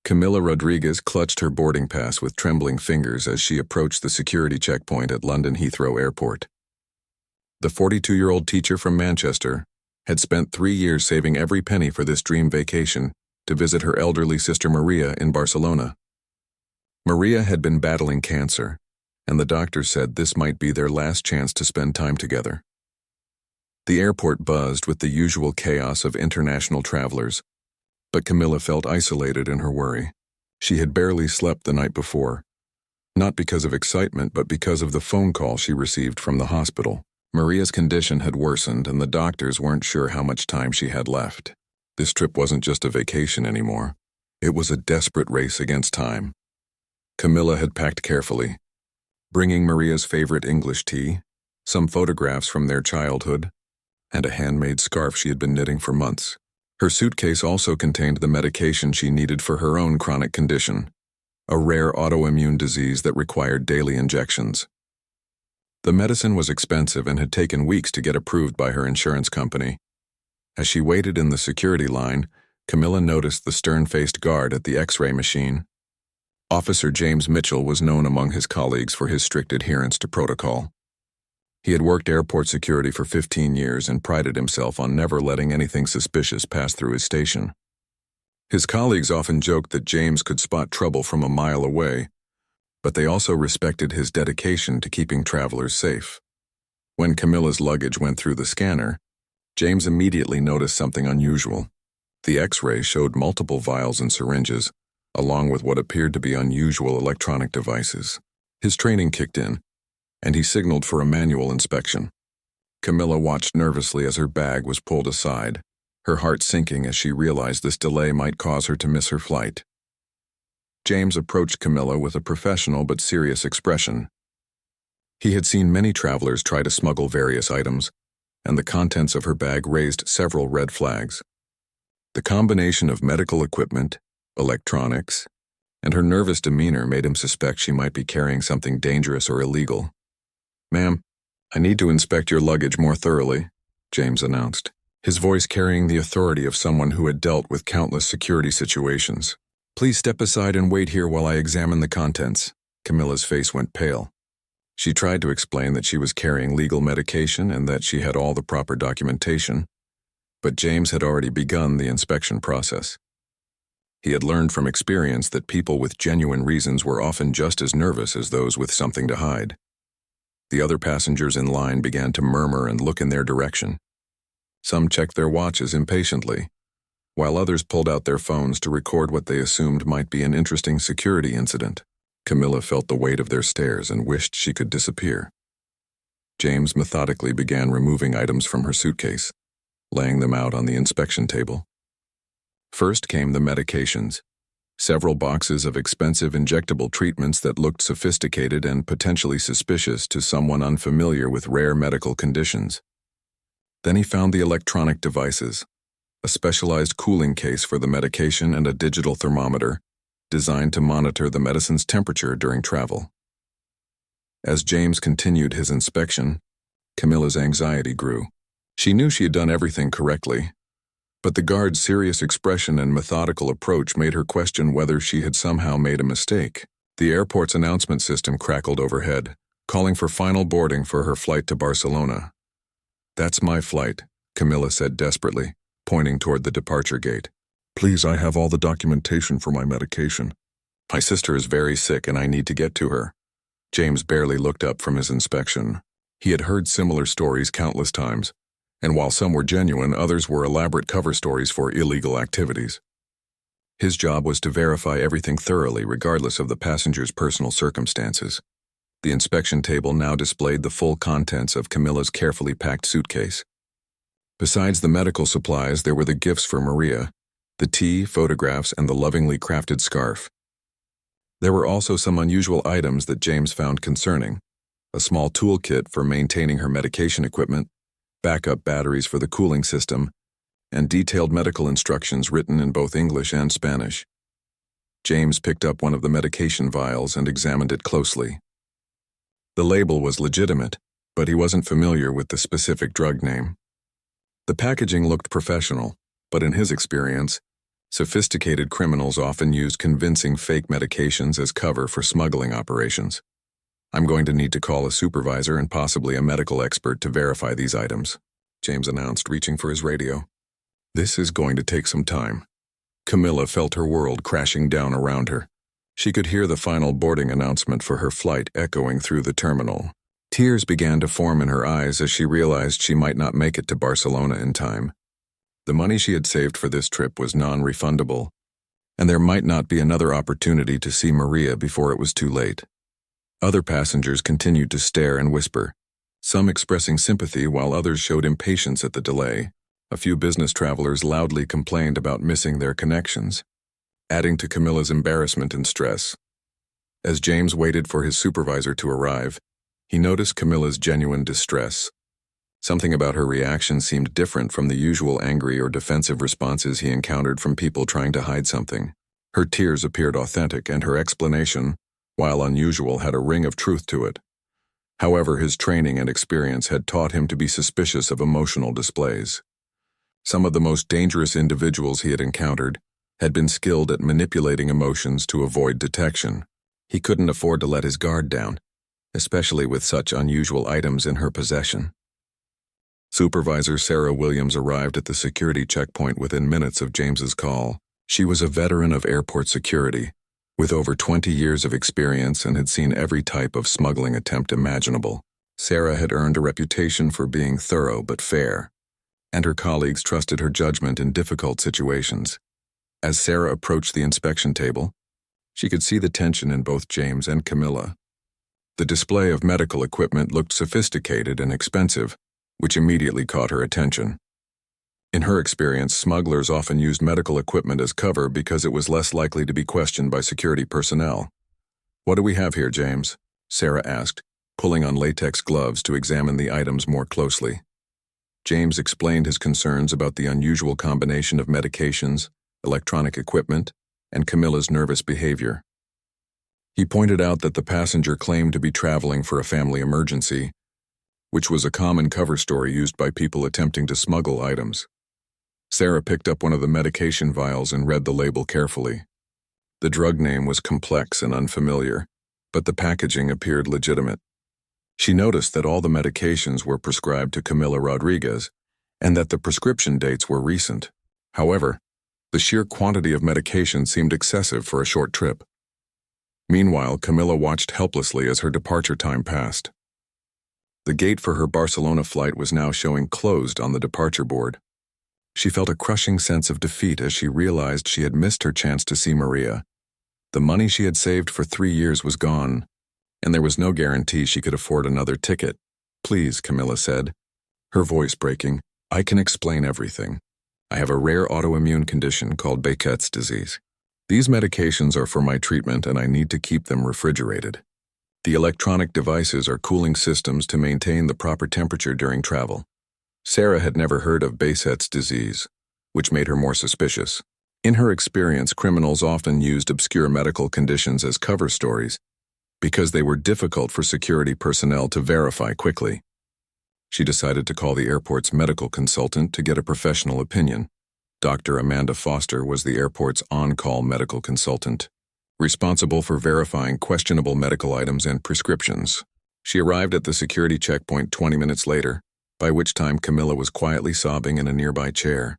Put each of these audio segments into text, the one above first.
Camilla Rodriguez clutched her boarding pass with trembling fingers as she approached the security checkpoint at London Heathrow Airport. The 42-year-old teacher from Manchester had spent 3 years saving every penny for this dream vacation to visit her elderly sister Maria in Barcelona. Maria had been battling cancer, and the doctors said this might be their last chance to spend time together. The airport buzzed with the usual chaos of international travelers, but Camilla felt isolated in her worry. She had barely slept the night before, not because of excitement but because of the phone call she received from the hospital. Maria's condition had worsened and the doctors weren't sure how much time she had left. This trip wasn't just a vacation anymore. It was a desperate race against time. Camilla had packed carefully, bringing Maria's favorite English tea, some photographs from their childhood, and a handmade scarf she had been knitting for months. Her suitcase also contained the medication she needed for her own chronic condition, a rare autoimmune disease that required daily injections. The medicine was expensive and had taken weeks to get approved by her insurance company. As she waited in the security line, Camilla noticed the stern-faced guard at the X-ray machine. Officer James Mitchell was known among his colleagues for his strict adherence to protocol. He had worked airport security for 15 years and prided himself on never letting anything suspicious pass through his station. His colleagues often joked that James could spot trouble from a mile away, but they also respected his dedication to keeping travelers safe. When Camilla's luggage went through the scanner, James immediately noticed something unusual. The X-ray showed multiple vials and syringes, along with what appeared to be unusual electronic devices. His training kicked in, and he signaled for a manual inspection. Camilla watched nervously as her bag was pulled aside, her heart sinking as she realized this delay might cause her to miss her flight. James approached Camilla with a professional but serious expression. He had seen many travelers try to smuggle various items, and the contents of her bag raised several red flags. The combination of medical equipment, electronics, and her nervous demeanor made him suspect she might be carrying something dangerous or illegal. "Ma'am, I need to inspect your luggage more thoroughly," James announced, his voice carrying the authority of someone who had dealt with countless security situations. "Please step aside and wait here while I examine the contents." Camilla's face went pale. She tried to explain that she was carrying legal medication and that she had all the proper documentation, but James had already begun the inspection process. He had learned from experience that people with genuine reasons were often just as nervous as those with something to hide. The other passengers in line began to murmur and look in their direction. Some checked their watches impatiently, while others pulled out their phones to record what they assumed might be an interesting security incident. Camilla felt the weight of their stares and wished she could disappear. James methodically began removing items from her suitcase, laying them out on the inspection table. First came the medications, several boxes of expensive injectable treatments that looked sophisticated and potentially suspicious to someone unfamiliar with rare medical conditions. Then he found the electronic devices, a specialized cooling case for the medication and a digital thermometer, designed to monitor the medicine's temperature during travel. As James continued his inspection, Camilla's anxiety grew. She knew she had done everything correctly, but the guard's serious expression and methodical approach made her question whether she had somehow made a mistake. The airport's announcement system crackled overhead, calling for final boarding for her flight to Barcelona. "That's my flight," Camilla said desperately, pointing toward the departure gate. "Please, I have all the documentation for my medication. My sister is very sick and I need to get to her." James barely looked up from his inspection. He had heard similar stories countless times, and while some were genuine, others were elaborate cover stories for illegal activities. His job was to verify everything thoroughly regardless of the passenger's personal circumstances. The inspection table now displayed the full contents of Camilla's carefully packed suitcase. Besides the medical supplies, there were the gifts for Maria, the tea, photographs, and the lovingly crafted scarf. There were also some unusual items that James found concerning: a small toolkit for maintaining her medication equipment, backup batteries for the cooling system, and detailed medical instructions written in both English and Spanish. James picked up one of the medication vials and examined it closely. The label was legitimate, but he wasn't familiar with the specific drug name. The packaging looked professional, but in his experience, Sophisticated criminals often use convincing fake medications as cover for smuggling operations. I'm going to need to call a supervisor and possibly a medical expert to verify these items, James announced, reaching for his radio. This is going to take some time. Camilla felt her world crashing down around her. She could hear the final boarding announcement for her flight echoing through the terminal. Tears began to form in her eyes as she realized she might not make it to Barcelona in time. The money she had saved for this trip was non-refundable, and there might not be another opportunity to see Maria before it was too late. Other passengers continued to stare and whisper, some expressing sympathy while others showed impatience at the delay. A few business travelers loudly complained about missing their connections, adding to Camilla's embarrassment and stress. As James waited for his supervisor to arrive, he noticed Camilla's genuine distress. Something about her reaction seemed different from the usual angry or defensive responses he encountered from people trying to hide something. Her tears appeared authentic, and her explanation, while unusual, had a ring of truth to it. However, his training and experience had taught him to be suspicious of emotional displays. Some of the most dangerous individuals he had encountered had been skilled at manipulating emotions to avoid detection. He couldn't afford to let his guard down, especially with such unusual items in her possession. Supervisor Sarah Williams arrived at the security checkpoint within minutes of James's call. She was a veteran of airport security, with over 20 years of experience, and had seen every type of smuggling attempt imaginable. Sarah had earned a reputation for being thorough but fair, and her colleagues trusted her judgment in difficult situations. As Sarah approached the inspection table, she could see the tension in both James and Camilla. The display of medical equipment looked sophisticated and expensive, which immediately caught her attention. In her experience, smugglers often used medical equipment as cover because it was less likely to be questioned by security personnel. "What do we have here, James?" Sarah asked, pulling on latex gloves to examine the items more closely. James explained his concerns about the unusual combination of medications, electronic equipment, and Camilla's nervous behavior. He pointed out that the passenger claimed to be traveling for a family emergency, which was a common cover story used by people attempting to smuggle items. Sarah picked up one of the medication vials and read the label carefully. The drug name was complex and unfamiliar, but the packaging appeared legitimate. She noticed that all the medications were prescribed to Camilla Rodriguez, and that the prescription dates were recent. However, the sheer quantity of medication seemed excessive for a short trip. Meanwhile, Camilla watched helplessly as her departure time passed. The gate for her Barcelona flight was now showing closed on the departure board. She felt a crushing sense of defeat as she realized she had missed her chance to see Maria. The money she had saved for 3 years was gone, and there was no guarantee she could afford another ticket. "Please," Camilla said, her voice breaking, "I can explain everything. I have a rare autoimmune condition called Behçet's disease. These medications are for my treatment, and I need to keep them refrigerated. The electronic devices are cooling systems to maintain the proper temperature during travel." Sarah had never heard of Behçet's disease, which made her more suspicious. In her experience, criminals often used obscure medical conditions as cover stories because they were difficult for security personnel to verify quickly. She decided to call the airport's medical consultant to get a professional opinion. Dr. Amanda Foster was the airport's on-call medical consultant, responsible for verifying questionable medical items and prescriptions. She arrived at the security checkpoint 20 minutes later, by which time Camilla was quietly sobbing in a nearby chair.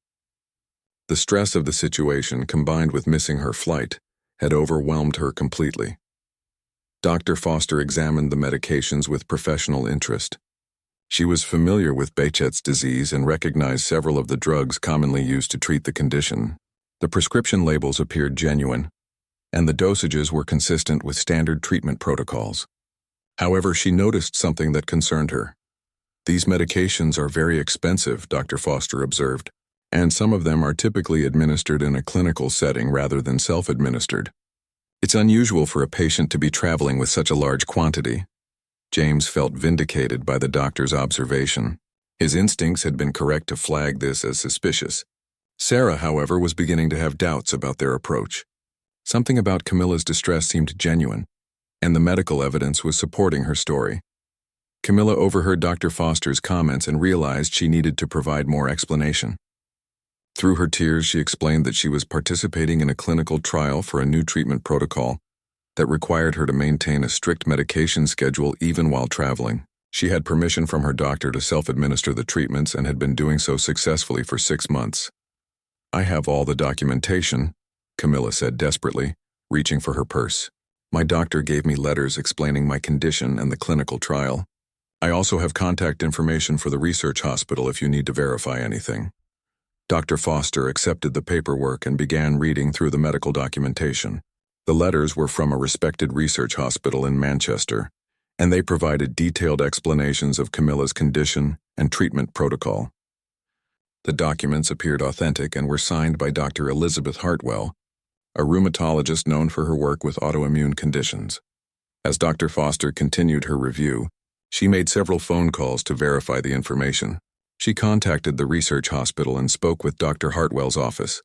The stress of the situation, combined with missing her flight, had overwhelmed her completely. Dr. Foster examined the medications with professional interest. She was familiar with Behçet's disease and recognized several of the drugs commonly used to treat the condition. The prescription labels appeared genuine, and the dosages were consistent with standard treatment protocols. However, she noticed something that concerned her. "These medications are very expensive," Dr. Foster observed, "and some of them are typically administered in a clinical setting rather than self-administered. It's unusual for a patient to be traveling with such a large quantity." James felt vindicated by the doctor's observation. His instincts had been correct to flag this as suspicious. Sarah, however, was beginning to have doubts about their approach. Something about Camilla's distress seemed genuine, and the medical evidence was supporting her story. Camilla overheard Dr. Foster's comments and realized she needed to provide more explanation. Through her tears, she explained that she was participating in a clinical trial for a new treatment protocol that required her to maintain a strict medication schedule even while traveling. She had permission from her doctor to self-administer the treatments and had been doing so successfully for 6 months. "I have all the documentation," Camilla said desperately, reaching for her purse. "My doctor gave me letters explaining my condition and the clinical trial. I also have contact information for the research hospital if you need to verify anything." Dr. Foster accepted the paperwork and began reading through the medical documentation. The letters were from a respected research hospital in Manchester, and they provided detailed explanations of Camilla's condition and treatment protocol. The documents appeared authentic and were signed by Dr. Elizabeth Hartwell, a rheumatologist known for her work with autoimmune conditions. As Dr. Foster continued her review, she made several phone calls to verify the information. She contacted the research hospital and spoke with Dr. Hartwell's office,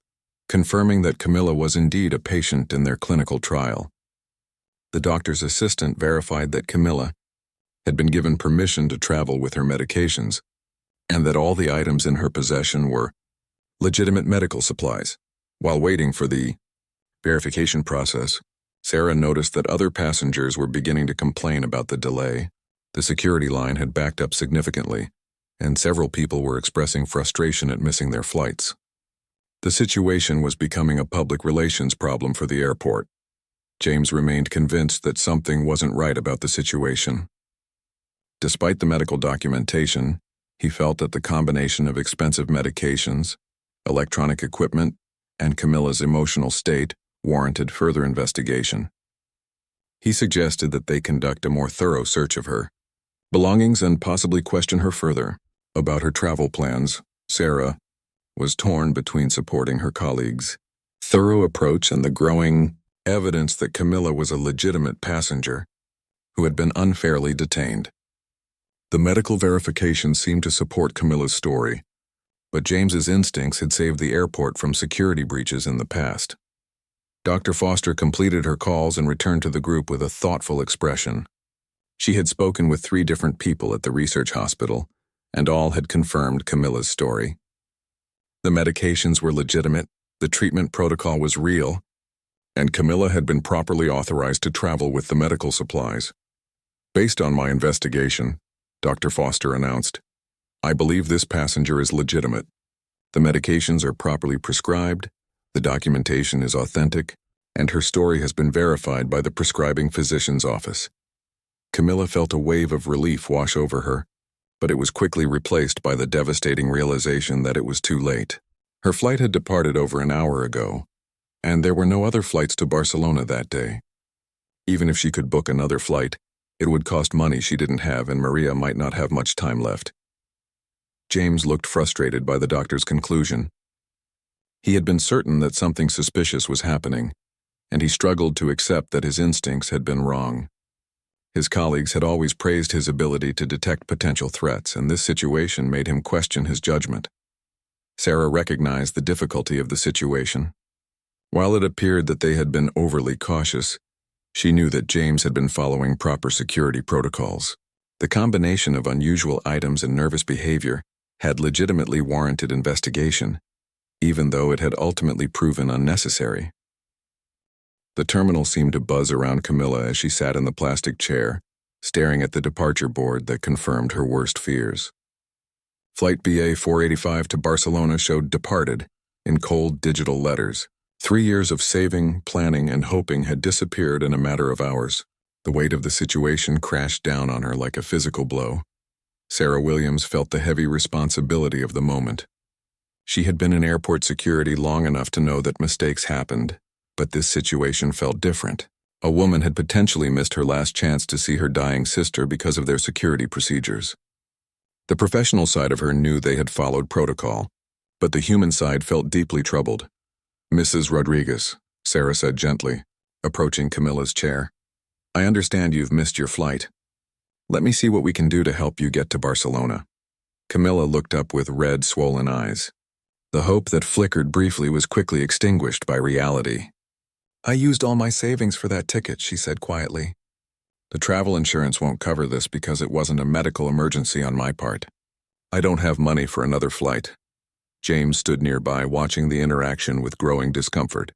confirming that Camilla was indeed a patient in their clinical trial. The doctor's assistant verified that Camilla had been given permission to travel with her medications, and that all the items in her possession were legitimate medical supplies. While waiting for the verification process, Sarah noticed that other passengers were beginning to complain about the delay. The security line had backed up significantly, and several people were expressing frustration at missing their flights. The situation was becoming a public relations problem for the airport. James remained convinced that something wasn't right about the situation. Despite the medical documentation, he felt that the combination of expensive medications, electronic equipment, and Camilla's emotional state warranted further investigation. He suggested that they conduct a more thorough search of her belongings and possibly question her further. About her travel plans, Sarah was torn between supporting her colleagues' thorough approach and the growing evidence that Camilla was a legitimate passenger who had been unfairly detained. The medical verification seemed to support Camilla's story, but James's instincts had saved the airport from security breaches in the past. Dr. Foster completed her calls and returned to the group with a thoughtful expression. She had spoken with 3 different people at the research hospital, and all had confirmed Camilla's story. The medications were legitimate, the treatment protocol was real, and Camilla had been properly authorized to travel with the medical supplies. "Based on my investigation," Dr. Foster announced, "I believe this passenger is legitimate. The medications are properly prescribed, the documentation is authentic, and her story has been verified by the prescribing physician's office." Camilla felt a wave of relief wash over her, but it was quickly replaced by the devastating realization that it was too late. Her flight had departed over an hour ago, and there were no other flights to Barcelona that day. Even if she could book another flight, it would cost money she didn't have, and Maria might not have much time left. James looked frustrated by the doctor's conclusion. He had been certain that something suspicious was happening, and he struggled to accept that his instincts had been wrong. His colleagues had always praised his ability to detect potential threats, and this situation made him question his judgment. Sarah recognized the difficulty of the situation. While it appeared that they had been overly cautious, she knew that James had been following proper security protocols. The combination of unusual items and nervous behavior had legitimately warranted investigation, even though it had ultimately proven unnecessary. The terminal seemed to buzz around Camilla as she sat in the plastic chair, staring at the departure board that confirmed her worst fears. Flight BA 485 to Barcelona showed departed in cold digital letters. 3 years of saving, planning, and hoping had disappeared in a matter of hours. The weight of the situation crashed down on her like a physical blow. Sarah Williams felt the heavy responsibility of the moment. She had been in airport security long enough to know that mistakes happened, but this situation felt different. A woman had potentially missed her last chance to see her dying sister because of their security procedures. The professional side of her knew they had followed protocol, but the human side felt deeply troubled. "Mrs. Rodriguez," Sarah said gently, approaching Camilla's chair. "I understand you've missed your flight. Let me see what we can do to help you get to Barcelona." Camilla looked up with red, swollen eyes. The hope that flickered briefly was quickly extinguished by reality. "I used all my savings for that ticket," she said quietly. "The travel insurance won't cover this because it wasn't a medical emergency on my part. I don't have money for another flight." James stood nearby, watching the interaction with growing discomfort.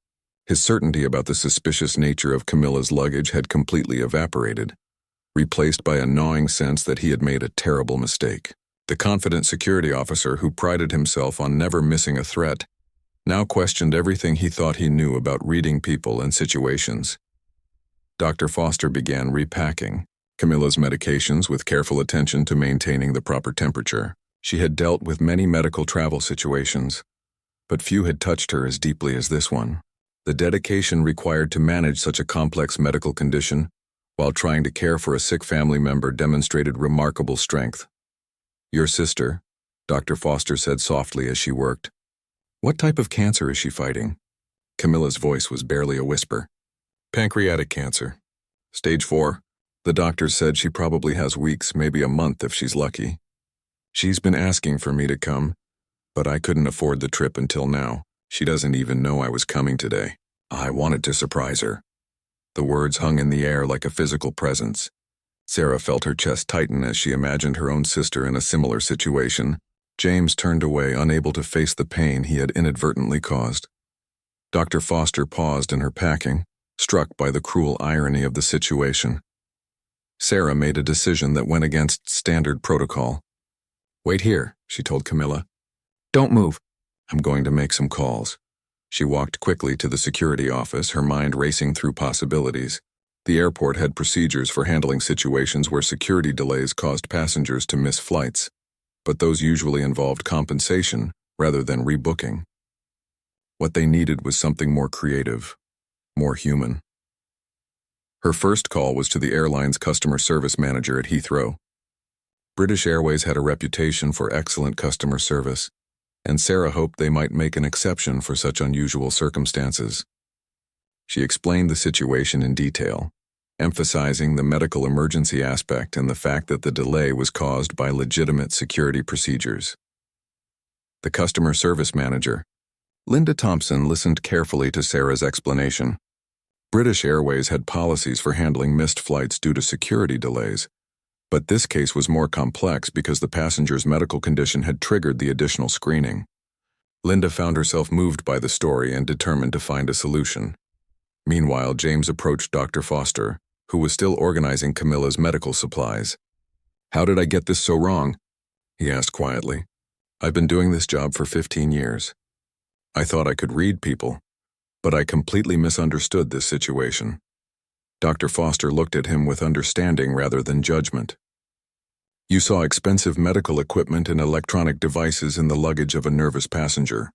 His certainty about the suspicious nature of Camilla's luggage had completely evaporated, replaced by a gnawing sense that he had made a terrible mistake. The confident security officer, who prided himself on never missing a threat, now questioned everything he thought he knew about reading people and situations. Dr. Foster began repacking Camilla's medications with careful attention to maintaining the proper temperature. She had dealt with many medical travel situations, but few had touched her as deeply as this one. The dedication required to manage such a complex medical condition while trying to care for a sick family member demonstrated remarkable strength. "Your sister," Dr. Foster said softly as she worked. "What type of cancer is she fighting?" Camilla's voice was barely a whisper. "Pancreatic cancer. Stage 4. The doctor said she probably has weeks, maybe a month if she's lucky. She's been asking for me to come, but I couldn't afford the trip until now. She doesn't even know I was coming today. I wanted to surprise her." The words hung in the air like a physical presence. Sarah felt her chest tighten as she imagined her own sister in a similar situation. James turned away, unable to face the pain he had inadvertently caused. Dr. Foster paused in her packing, struck by the cruel irony of the situation. Sarah made a decision that went against standard protocol. "Wait here," she told Camilla. "Don't move. I'm going to make some calls." She walked quickly to the security office, her mind racing through possibilities. The airport had procedures for handling situations where security delays caused passengers to miss flights, but those usually involved compensation rather than rebooking. What they needed was something more creative, more human. Her first call was to the airline's customer service manager at Heathrow. British Airways had a reputation for excellent customer service, and Sarah hoped they might make an exception for such unusual circumstances. She explained the situation in detail, emphasizing the medical emergency aspect and the fact that the delay was caused by legitimate security procedures. The customer service manager, Linda Thompson, listened carefully to Sarah's explanation. British Airways had policies for handling missed flights due to security delays, but this case was more complex because the passenger's medical condition had triggered the additional screening. Linda found herself moved by the story and determined to find a solution. Meanwhile, James approached Dr. Foster, who was still organizing Camilla's medical supplies. "How did I get this so wrong?" he asked quietly. "I've been doing this job for 15 years. I thought I could read people, but I completely misunderstood this situation." Dr. Foster looked at him with understanding rather than judgment. "You saw expensive medical equipment and electronic devices in the luggage of a nervous passenger.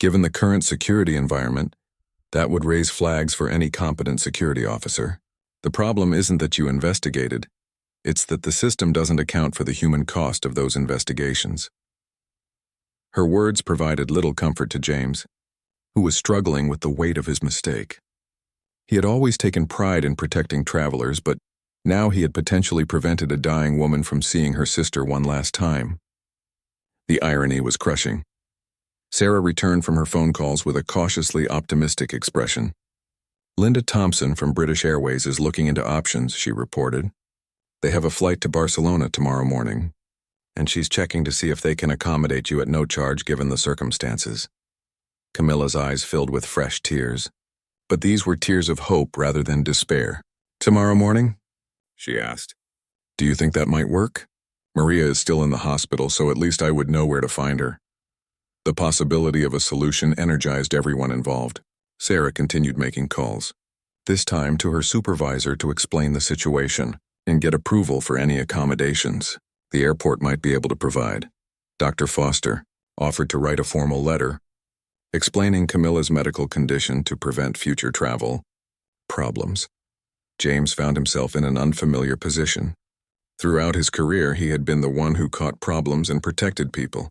Given the current security environment, that would raise flags for any competent security officer. The problem isn't that you investigated, it's that the system doesn't account for the human cost of those investigations." Her words provided little comfort to James, who was struggling with the weight of his mistake. He had always taken pride in protecting travelers, but now he had potentially prevented a dying woman from seeing her sister one last time. The irony was crushing. Sarah returned from her phone calls with a cautiously optimistic expression. "Linda Thompson from British Airways is looking into options," she reported. "They have a flight to Barcelona tomorrow morning, and she's checking to see if they can accommodate you at no charge given the circumstances." Camilla's eyes filled with fresh tears, but these were tears of hope rather than despair. "Tomorrow morning?" she asked. "Do you think that might work? Maria is still in the hospital, so at least I would know where to find her." The possibility of a solution energized everyone involved. Sarah continued making calls, this time to her supervisor to explain the situation and get approval for any accommodations the airport might be able to provide. Dr. Foster offered to write a formal letter explaining Camilla's medical condition to prevent future travel problems. James found himself in an unfamiliar position. Throughout his career, he had been the one who caught problems and protected people.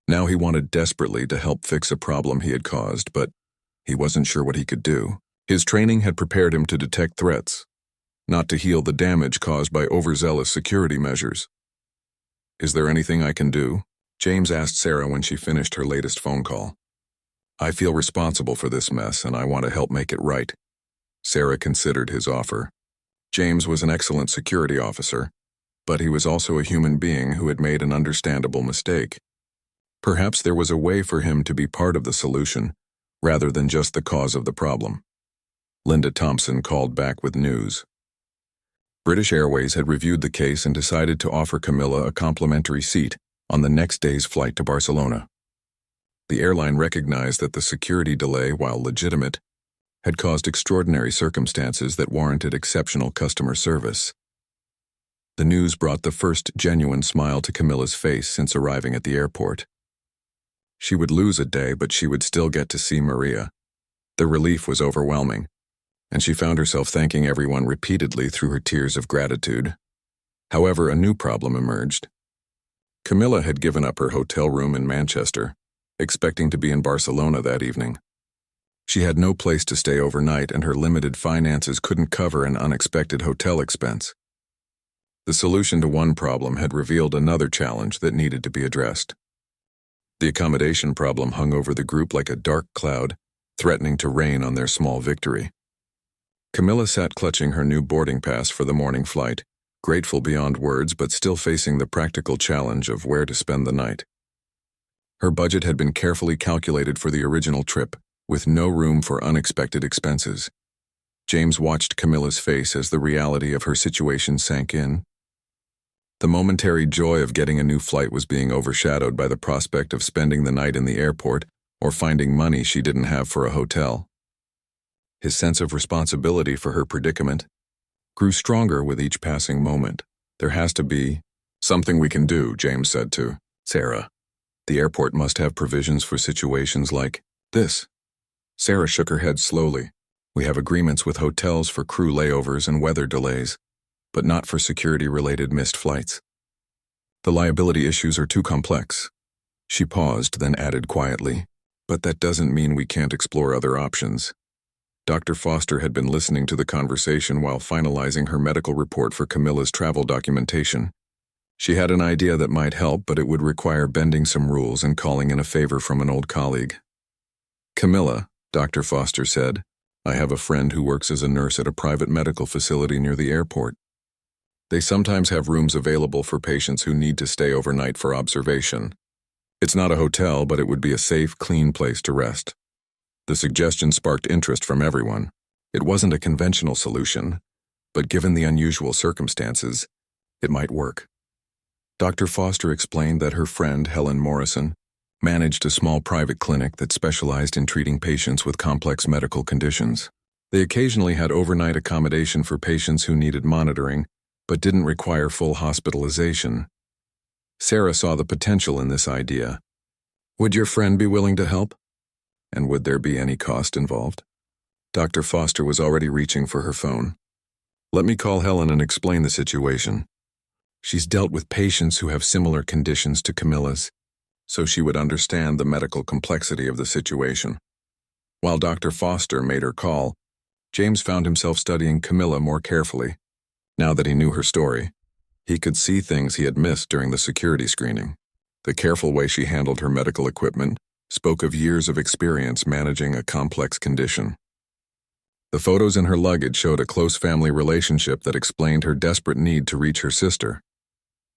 Now he wanted desperately to help fix a problem he had caused, but he wasn't sure what he could do. His training had prepared him to detect threats, not to heal the damage caused by overzealous security measures. "Is there anything I can do?" James asked Sarah when she finished her latest phone call. "I feel responsible for this mess, and I want to help make it right." Sarah considered his offer. James was an excellent security officer, but he was also a human being who had made an understandable mistake. Perhaps there was a way for him to be part of the solution, rather than just the cause of the problem. Linda Thompson called back with news. British Airways had reviewed the case and decided to offer Camilla a complimentary seat on the next day's flight to Barcelona. The airline recognized that the security delay, while legitimate, had caused extraordinary circumstances that warranted exceptional customer service. The news brought the first genuine smile to Camilla's face since arriving at the airport. She would lose a day, but she would still get to see Maria. The relief was overwhelming, and she found herself thanking everyone repeatedly through her tears of gratitude. However, a new problem emerged. Camilla had given up her hotel room in Manchester, expecting to be in Barcelona that evening. She had no place to stay overnight, and her limited finances couldn't cover an unexpected hotel expense. The solution to one problem had revealed another challenge that needed to be addressed. The accommodation problem hung over the group like a dark cloud, threatening to rain on their small victory. Camilla sat clutching her new boarding pass for the morning flight, grateful beyond words but still facing the practical challenge of where to spend the night. Her budget had been carefully calculated for the original trip, with no room for unexpected expenses. James watched Camilla's face as the reality of her situation sank in. The momentary joy of getting a new flight was being overshadowed by the prospect of spending the night in the airport or finding money she didn't have for a hotel. His sense of responsibility for her predicament grew stronger with each passing moment. There has to be something we can do, James said to Sarah. The airport must have provisions for situations like this. Sarah shook her head slowly. We have agreements with hotels for crew layovers and weather delays, but not for security-related missed flights. The liability issues are too complex. She paused, then added quietly, but that doesn't mean we can't explore other options. Dr. Foster had been listening to the conversation while finalizing her medical report for Camilla's travel documentation. She had an idea that might help, but it would require bending some rules and calling in a favor from an old colleague. Camilla, Dr. Foster said, I have a friend who works as a nurse at a private medical facility near the airport. They sometimes have rooms available for patients who need to stay overnight for observation. It's not a hotel, but it would be a safe, clean place to rest. The suggestion sparked interest from everyone. It wasn't a conventional solution, but given the unusual circumstances, it might work. Dr. Foster explained that her friend, Helen Morrison, managed a small private clinic that specialized in treating patients with complex medical conditions. They occasionally had overnight accommodation for patients who needed monitoring, but didn't require full hospitalization. Sarah saw the potential in this idea. Would your friend be willing to help? And would there be any cost involved? Dr. Foster was already reaching for her phone. Let me call Helen and explain the situation. She's dealt with patients who have similar conditions to Camilla's, so she would understand the medical complexity of the situation. While Dr. Foster made her call, James found himself studying Camilla more carefully. Now that he knew her story, he could see things he had missed during the security screening. The careful way she handled her medical equipment spoke of years of experience managing a complex condition. The photos in her luggage showed a close family relationship that explained her desperate need to reach her sister.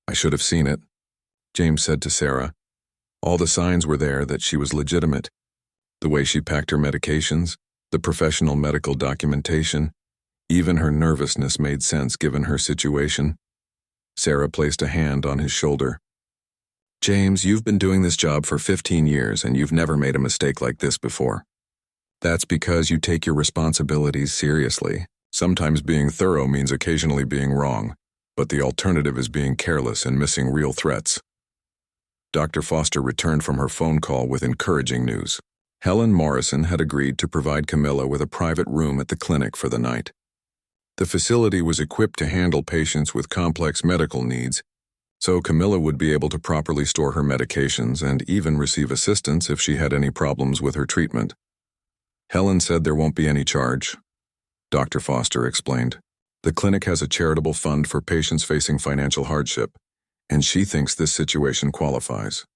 I should have seen it, James said to Sarah. All the signs were there that she was legitimate. The way she packed her medications, the professional medical documentation, even her nervousness made sense given her situation. Sarah placed a hand on his shoulder. James, you've been doing this job for 15 years and you've never made a mistake like this before. That's because you take your responsibilities seriously. Sometimes being thorough means occasionally being wrong, but the alternative is being careless and missing real threats. Dr. Foster returned from her phone call with encouraging news. Helen Morrison had agreed to provide Camilla with a private room at the clinic for the night. The facility was equipped to handle patients with complex medical needs, so Camilla would be able to properly store her medications and even receive assistance if she had any problems with her treatment. Helen said there won't be any charge. Dr. Foster explained. The clinic has a charitable fund for patients facing financial hardship, and she thinks this situation qualifies.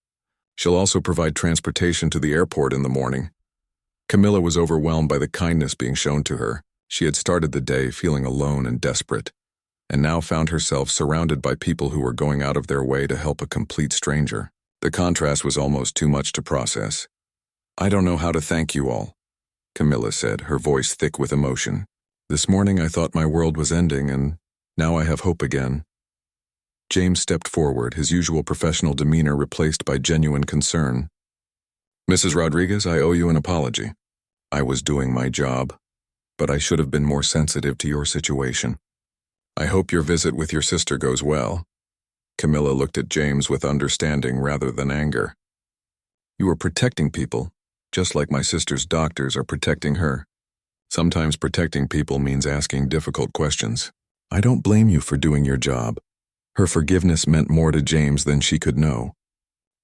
She'll also provide transportation to the airport in the morning. Camilla was overwhelmed by the kindness being shown to her. She had started the day feeling alone and desperate, and now found herself surrounded by people who were going out of their way to help a complete stranger. The contrast was almost too much to process. "I don't know how to thank you all," Camilla said, her voice thick with emotion. "This morning I thought my world was ending, and now I have hope again." James stepped forward, his usual professional demeanor replaced by genuine concern. "Mrs. Rodriguez, I owe you an apology. I was doing my job, but I should have been more sensitive to your situation. I hope your visit with your sister goes well." Camilla looked at James with understanding rather than anger. "You are protecting people, just like my sister's doctors are protecting her. Sometimes protecting people means asking difficult questions. I don't blame you for doing your job." Her forgiveness meant more to James than she could know.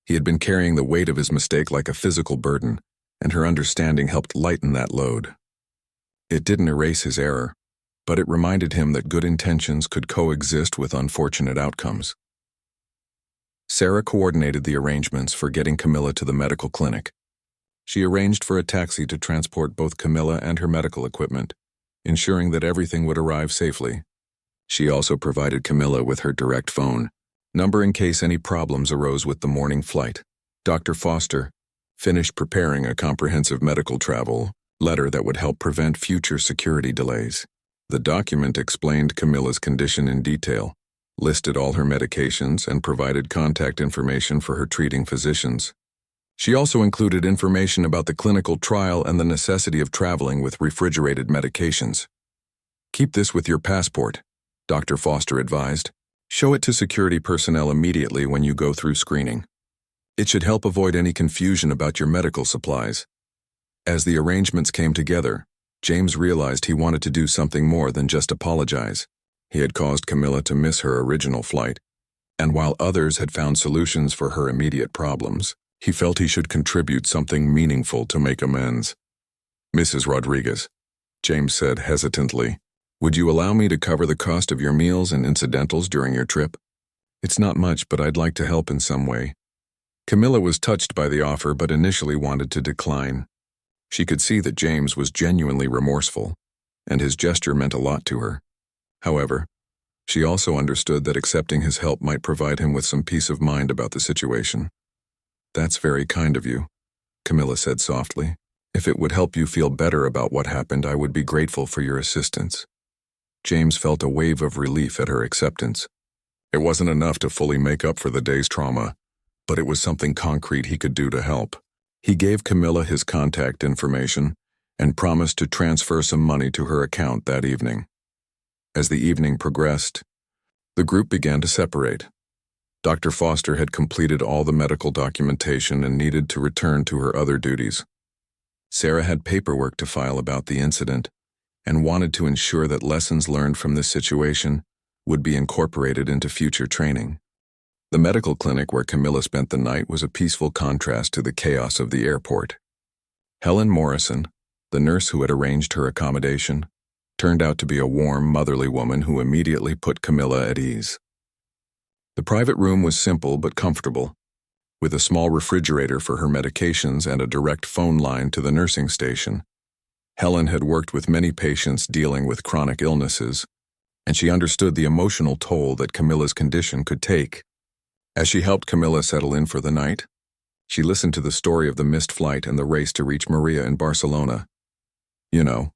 He had been carrying the weight of his mistake like a physical burden, and her understanding helped lighten that load. It didn't erase his error, but it reminded him that good intentions could coexist with unfortunate outcomes. Sarah coordinated the arrangements for getting Camilla to the medical clinic. She arranged for a taxi to transport both Camilla and her medical equipment, ensuring that everything would arrive safely. She also provided Camilla with her direct phone number in case any problems arose with the morning flight. Dr. Foster finished preparing a comprehensive medical travel letter that would help prevent future security delays. The document explained Camilla's condition in detail, listed all her medications, and provided contact information for her treating physicians. She also included information about the clinical trial and the necessity of traveling with refrigerated medications. "Keep this with your passport," Dr. Foster advised. "Show it to security personnel immediately when you go through screening. It should help avoid any confusion about your medical supplies." As the arrangements came together, James realized he wanted to do something more than just apologize. He had caused Camilla to miss her original flight, and while others had found solutions for her immediate problems, he felt he should contribute something meaningful to make amends. "Mrs. Rodriguez," James said hesitantly, "would you allow me to cover the cost of your meals and incidentals during your trip? It's not much, but I'd like to help in some way." Camilla was touched by the offer but initially wanted to decline. She could see that James was genuinely remorseful, and his gesture meant a lot to her. However, she also understood that accepting his help might provide him with some peace of mind about the situation. "That's very kind of you," Camilla said softly. "If it would help you feel better about what happened, I would be grateful for your assistance." James felt a wave of relief at her acceptance. It wasn't enough to fully make up for the day's trauma, but it was something concrete he could do to help. He gave Camilla his contact information and promised to transfer some money to her account that evening. As the evening progressed, the group began to separate. Dr. Foster had completed all the medical documentation and needed to return to her other duties. Sarah had paperwork to file about the incident and wanted to ensure that lessons learned from this situation would be incorporated into future training. The medical clinic where Camilla spent the night was a peaceful contrast to the chaos of the airport. Helen Morrison, the nurse who had arranged her accommodation, turned out to be a warm, motherly woman who immediately put Camilla at ease. The private room was simple but comfortable, with a small refrigerator for her medications and a direct phone line to the nursing station. Helen had worked with many patients dealing with chronic illnesses, and she understood the emotional toll that Camilla's condition could take. As she helped Camilla settle in for the night, she listened to the story of the missed flight and the race to reach Maria in Barcelona. "You know,"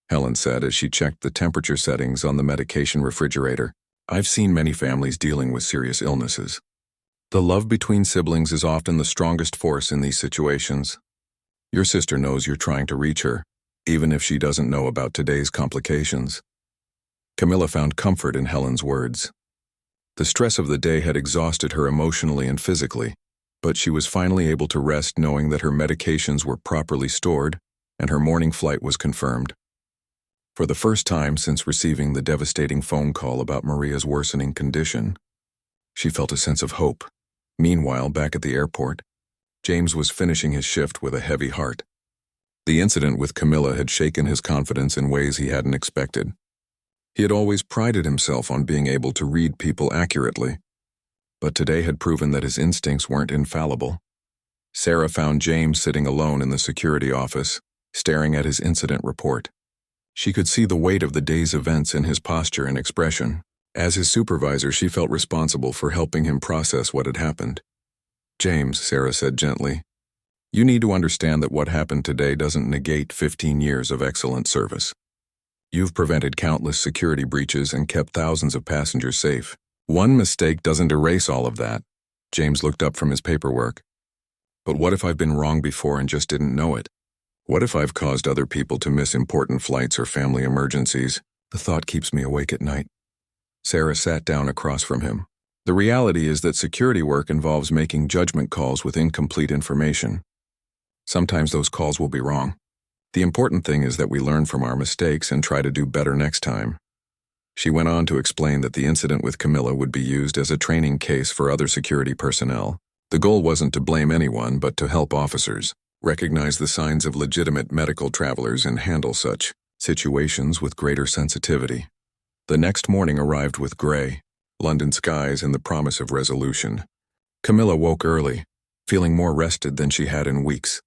Helen said as she checked the temperature settings on the medication refrigerator, "I've seen many families dealing with serious illnesses. The love between siblings is often the strongest force in these situations. Your sister knows you're trying to reach her, even if she doesn't know about today's complications." Camilla found comfort in Helen's words. The stress of the day had exhausted her emotionally and physically, but she was finally able to rest knowing that her medications were properly stored and her morning flight was confirmed. For the first time since receiving the devastating phone call about Maria's worsening condition, she felt a sense of hope. Meanwhile, back at the airport, James was finishing his shift with a heavy heart. The incident with Camilla had shaken his confidence in ways he hadn't expected. He had always prided himself on being able to read people accurately, but today had proven that his instincts weren't infallible. Sarah found James sitting alone in the security office, staring at his incident report. She could see the weight of the day's events in his posture and expression. As his supervisor, she felt responsible for helping him process what had happened. James, Sarah said gently, you need to understand that what happened today doesn't negate 15 years of excellent service. You've prevented countless security breaches and kept thousands of passengers safe. One mistake doesn't erase all of that. James looked up from his paperwork. But what if I've been wrong before and just didn't know it? What if I've caused other people to miss important flights or family emergencies? The thought keeps me awake at night. Sarah sat down across from him. The reality is that security work involves making judgment calls with incomplete information. Sometimes those calls will be wrong. The important thing is that we learn from our mistakes and try to do better next time. She went on to explain that the incident with Camilla would be used as a training case for other security personnel. The goal wasn't to blame anyone, but to help officers recognize the signs of legitimate medical travelers and handle such situations with greater sensitivity. The next morning arrived with gray, London skies and the promise of resolution. Camilla woke early, feeling more rested than she had in weeks.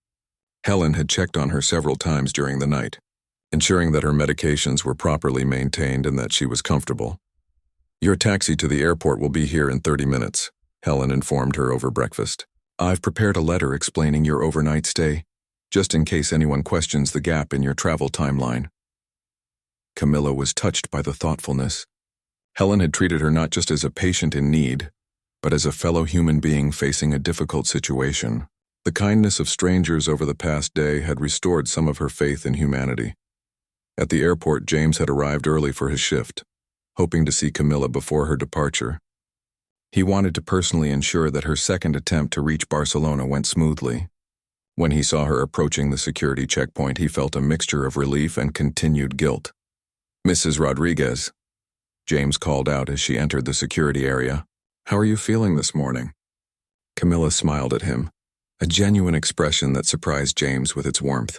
Helen had checked on her several times during the night, ensuring that her medications were properly maintained and that she was comfortable. Your taxi to the airport will be here in 30 minutes, Helen informed her over breakfast. I've prepared a letter explaining your overnight stay, just in case anyone questions the gap in your travel timeline. Camilla was touched by the thoughtfulness. Helen had treated her not just as a patient in need, but as a fellow human being facing a difficult situation. The kindness of strangers over the past day had restored some of her faith in humanity. At the airport, James had arrived early for his shift, hoping to see Camilla before her departure. He wanted to personally ensure that her second attempt to reach Barcelona went smoothly. When he saw her approaching the security checkpoint, he felt a mixture of relief and continued guilt. Mrs. Rodriguez, James called out as she entered the security area. How are you feeling this morning? Camilla smiled at him, a genuine expression that surprised James with its warmth.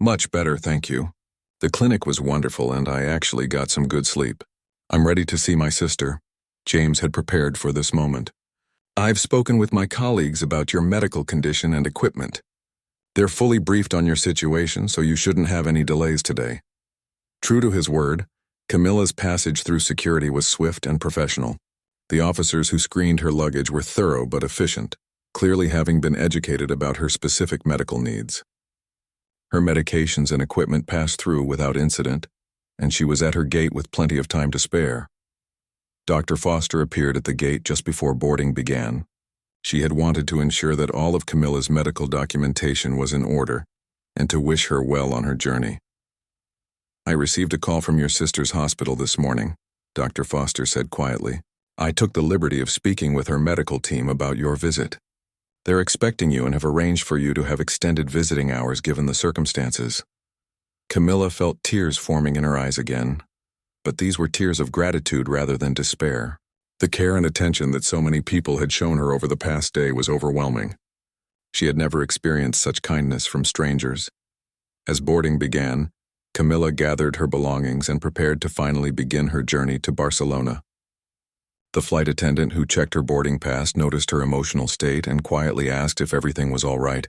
Much better, thank you. The clinic was wonderful and I actually got some good sleep. I'm ready to see my sister. James had prepared for this moment. I've spoken with my colleagues about your medical condition and equipment. They're fully briefed on your situation, so you shouldn't have any delays today. True to his word, Camilla's passage through security was swift and professional. The officers who screened her luggage were thorough but efficient, clearly having been educated about her specific medical needs. Her medications and equipment passed through without incident, and she was at her gate with plenty of time to spare. Dr. Foster appeared at the gate just before boarding began. She had wanted to ensure that all of Camilla's medical documentation was in order, and to wish her well on her journey. I received a call from your sister's hospital this morning, Dr. Foster said quietly. I took the liberty of speaking with her medical team about your visit. They're expecting you and have arranged for you to have extended visiting hours given the circumstances. Camilla felt tears forming in her eyes again, but these were tears of gratitude rather than despair. The care and attention that so many people had shown her over the past day was overwhelming. She had never experienced such kindness from strangers. As boarding began, Camilla gathered her belongings and prepared to finally begin her journey to Barcelona. The flight attendant who checked her boarding pass noticed her emotional state and quietly asked if everything was all right.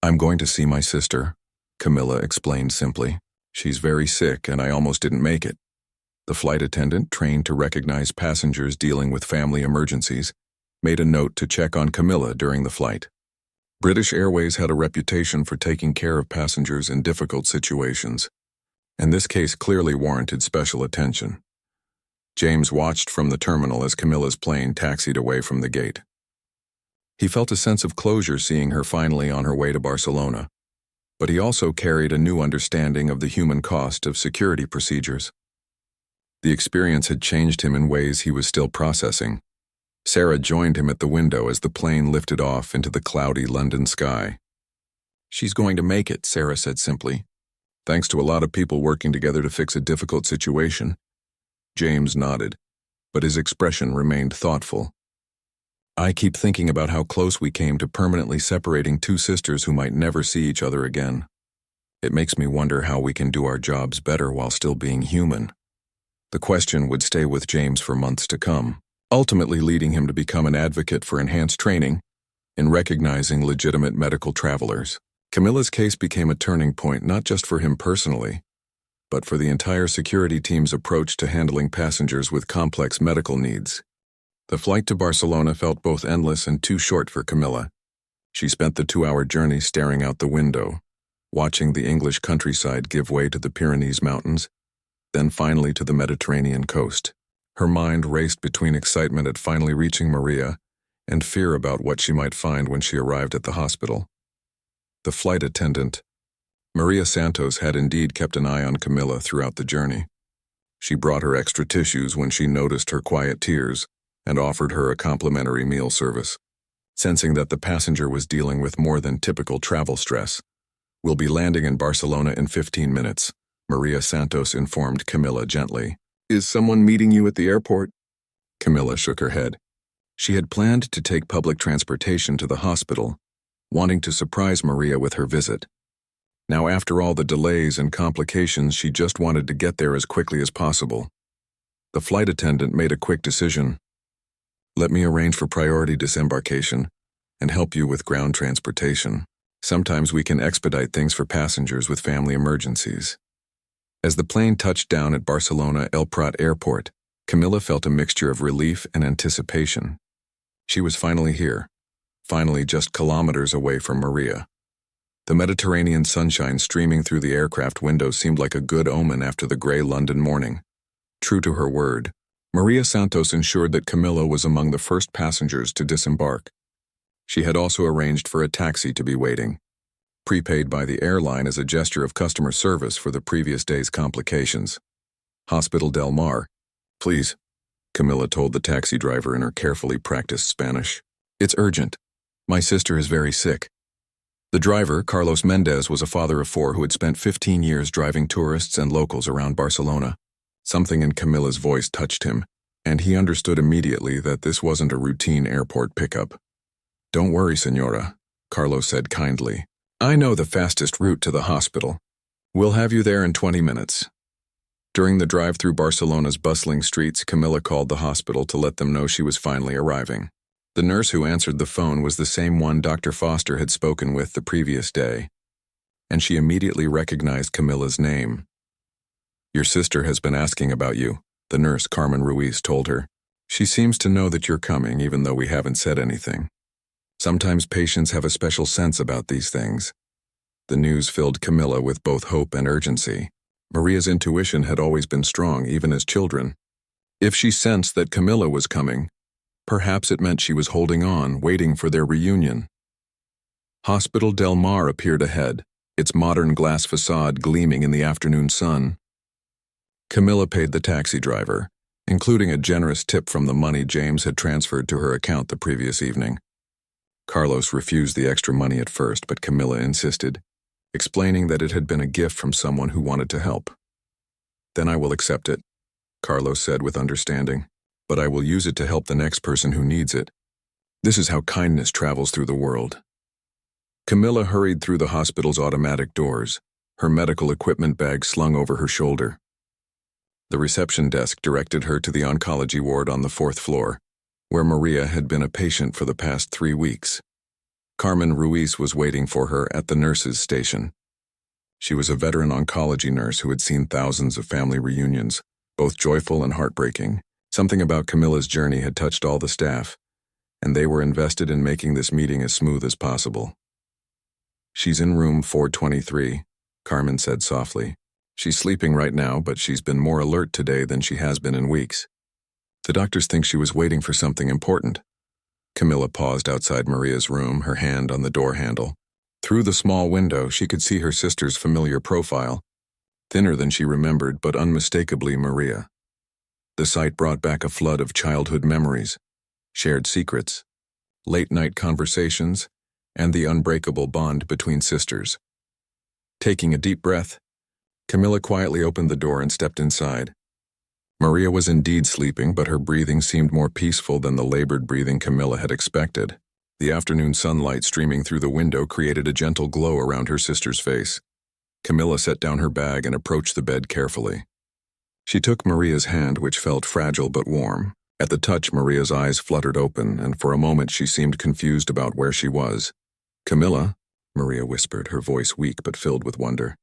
I'm going to see my sister, Camilla explained simply. She's very sick and I almost didn't make it. The flight attendant, trained to recognize passengers dealing with family emergencies, made a note to check on Camilla during the flight. British Airways had a reputation for taking care of passengers in difficult situations, and this case clearly warranted special attention. James watched from the terminal as Camilla's plane taxied away from the gate. He felt a sense of closure seeing her finally on her way to Barcelona, but he also carried a new understanding of the human cost of security procedures. The experience had changed him in ways he was still processing. Sarah joined him at the window as the plane lifted off into the cloudy London sky. She's going to make it, Sarah said simply. Thanks to a lot of people working together to fix a difficult situation. James nodded, but his expression remained thoughtful. I keep thinking about how close we came to permanently separating two sisters who might never see each other again. It makes me wonder how we can do our jobs better while still being human. The question would stay with James for months to come, ultimately leading him to become an advocate for enhanced training in recognizing legitimate medical travelers. Camilla's case became a turning point not just for him personally, but for the entire security team's approach to handling passengers with complex medical needs. The flight to Barcelona felt both endless and too short for Camilla. She spent the 2-hour journey staring out the window, watching the English countryside give way to the Pyrenees Mountains, then finally to the Mediterranean coast. Her mind raced between excitement at finally reaching Maria and fear about what she might find when she arrived at the hospital. The flight attendant, Maria Santos, had indeed kept an eye on Camilla throughout the journey. She brought her extra tissues when she noticed her quiet tears and offered her a complimentary meal service. Sensing that the passenger was dealing with more than typical travel stress, "We'll be landing in Barcelona in 15 minutes, Maria Santos informed Camilla gently. "Is someone meeting you at the airport?" Camilla shook her head. She had planned to take public transportation to the hospital, wanting to surprise Maria with her visit. Now, after all the delays and complications, she just wanted to get there as quickly as possible. The flight attendant made a quick decision. "Let me arrange for priority disembarkation and help you with ground transportation. Sometimes we can expedite things for passengers with family emergencies." As the plane touched down at Barcelona El Prat Airport, Camilla felt a mixture of relief and anticipation. She was finally here, finally just kilometers away from Maria. The Mediterranean sunshine streaming through the aircraft window seemed like a good omen after the gray London morning. True to her word, Maria Santos ensured that Camilla was among the first passengers to disembark. She had also arranged for a taxi to be waiting, prepaid by the airline as a gesture of customer service for the previous day's complications. "Hospital Del Mar, please," Camilla told the taxi driver in her carefully practiced Spanish. "It's urgent. My sister is very sick." The driver, Carlos Mendez, was a father of 4 who had spent 15 years driving tourists and locals around Barcelona. Something in Camilla's voice touched him, and he understood immediately that this wasn't a routine airport pickup. "Don't worry, señora," Carlos said kindly. "I know the fastest route to the hospital. We'll have you there in 20 minutes. During the drive through Barcelona's bustling streets, Camilla called the hospital to let them know she was finally arriving. The nurse who answered the phone was the same one Dr. Foster had spoken with the previous day, and she immediately recognized Camilla's name. "Your sister has been asking about you," the nurse, Carmen Ruiz, told her. "She seems to know that you're coming, even though we haven't said anything. Sometimes patients have a special sense about these things." The news filled Camilla with both hope and urgency. Maria's intuition had always been strong, even as children. If she sensed that Camilla was coming, perhaps it meant she was holding on, waiting for their reunion. Hospital Del Mar appeared ahead, its modern glass facade gleaming in the afternoon sun. Camilla paid the taxi driver, including a generous tip from the money James had transferred to her account the previous evening. Carlos refused the extra money at first, but Camilla insisted, explaining that it had been a gift from someone who wanted to help. "Then I will accept it," Carlos said with understanding, "but I will use it to help the next person who needs it. This is how kindness travels through the world." Camilla hurried through the hospital's automatic doors, her medical equipment bag slung over her shoulder. The reception desk directed her to the oncology ward on the 4th floor, where Maria had been a patient for the past 3 weeks. Carmen Ruiz was waiting for her at the nurses' station. She was a veteran oncology nurse who had seen thousands of family reunions, both joyful and heartbreaking. Something about Camilla's journey had touched all the staff, and they were invested in making this meeting as smooth as possible. "She's in room 423, Carmen said softly. "She's sleeping right now, but she's been more alert today than she has been in weeks. The doctors think she was waiting for something important." Camilla paused outside Maria's room, her hand on the door handle. Through the small window, she could see her sister's familiar profile, thinner than she remembered, but unmistakably Maria. The sight brought back a flood of childhood memories, shared secrets, late-night conversations, and the unbreakable bond between sisters. Taking a deep breath, Camilla quietly opened the door and stepped inside. Maria was indeed sleeping, but her breathing seemed more peaceful than the labored breathing Camilla had expected. The afternoon sunlight streaming through the window created a gentle glow around her sister's face. Camilla set down her bag and approached the bed carefully. She took Maria's hand, which felt fragile but warm. At the touch, Maria's eyes fluttered open, and for a moment she seemed confused about where she was. "Camilla," Maria whispered, her voice weak but filled with wonder.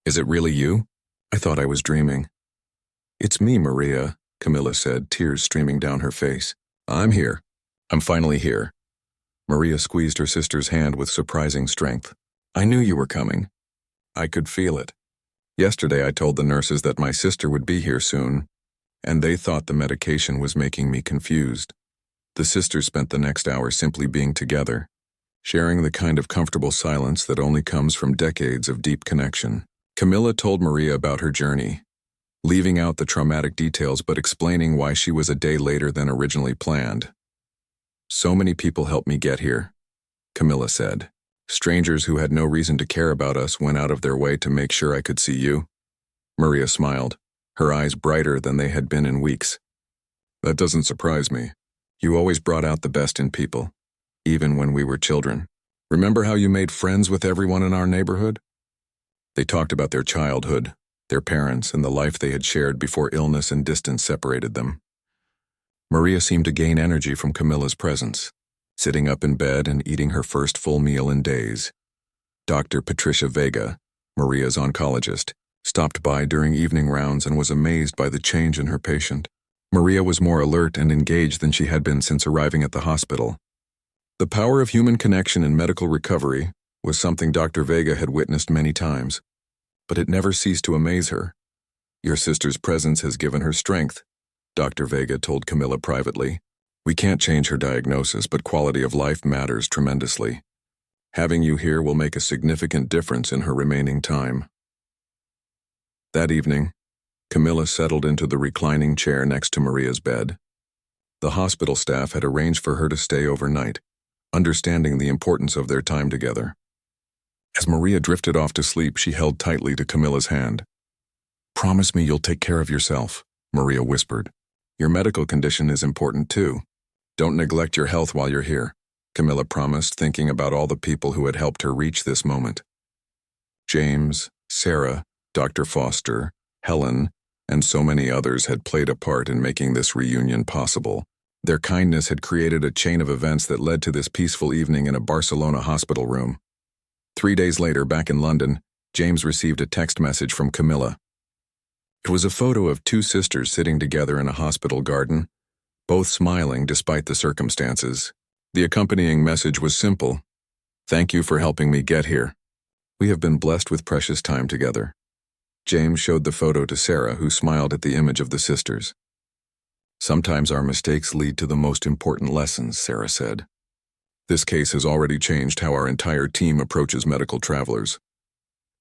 "Is it really you? I thought I was dreaming." "It's me, Maria," Camilla said, tears streaming down her face. I'm here. I'm finally here. Maria squeezed her sister's hand with surprising strength. I knew you were coming. I could feel it. Yesterday I told the nurses that my sister would be here soon, and they thought the medication was making me confused. The sisters spent the next hour simply being together, sharing the kind of comfortable silence that only comes from decades of deep connection. Camilla told Maria about her journey, leaving out the traumatic details but explaining why she was a day later than originally planned. So many people helped me get here, Camilla said. Strangers who had no reason to care about us went out of their way to make sure I could see you. Maria smiled, her eyes brighter than they had been in weeks. That doesn't surprise me. You always brought out the best in people, even when we were children. Remember how you made friends with everyone in our neighborhood? They talked about their childhood, their parents, and the life they had shared before illness and distance separated them. Maria seemed to gain energy from Camilla's presence, sitting up in bed and eating her first full meal in days. Dr. Patricia Vega, Maria's oncologist, stopped by during evening rounds and was amazed by the change in her patient. Maria was more alert and engaged than she had been since arriving at the hospital. The power of human connection in medical recovery was something Dr. Vega had witnessed many times, but it never ceased to amaze her. Your sister's presence has given her strength, Dr. Vega told Camilla privately. We can't change her diagnosis, but quality of life matters tremendously. Having you here will make a significant difference in her remaining time. That evening, Camilla settled into the reclining chair next to Maria's bed. The hospital staff had arranged for her to stay overnight, understanding the importance of their time together. As Maria drifted off to sleep, she held tightly to Camilla's hand. Promise me you'll take care of yourself, Maria whispered. Your medical condition is important too. Don't neglect your health while you're here, Camilla promised, thinking about all the people who had helped her reach this moment. James, Sarah, Dr. Foster, Helen, and so many others had played a part in making this reunion possible. Their kindness had created a chain of events that led to this peaceful evening in a Barcelona hospital room. 3 days later, back in London, James received a text message from Camilla. It was a photo of two sisters sitting together in a hospital garden, both smiling despite the circumstances. The accompanying message was simple. Thank you for helping me get here. We have been blessed with precious time together. James showed the photo to Sarah, who smiled at the image of the sisters. Sometimes our mistakes lead to the most important lessons, Sarah said. This case has already changed how our entire team approaches medical travelers.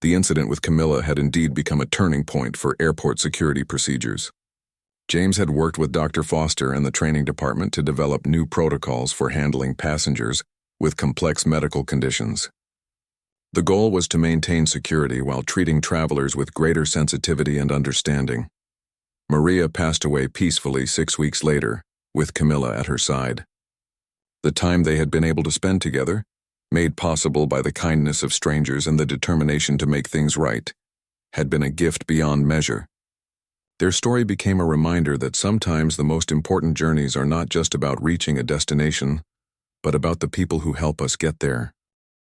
The incident with Camilla had indeed become a turning point for airport security procedures. James had worked with Dr. Foster and the training department to develop new protocols for handling passengers with complex medical conditions. The goal was to maintain security while treating travelers with greater sensitivity and understanding. Maria passed away peacefully 6 weeks later, with Camilla at her side. The time they had been able to spend together, made possible by the kindness of strangers and the determination to make things right, had been a gift beyond measure. Their story became a reminder that sometimes the most important journeys are not just about reaching a destination, but about the people who help us get there.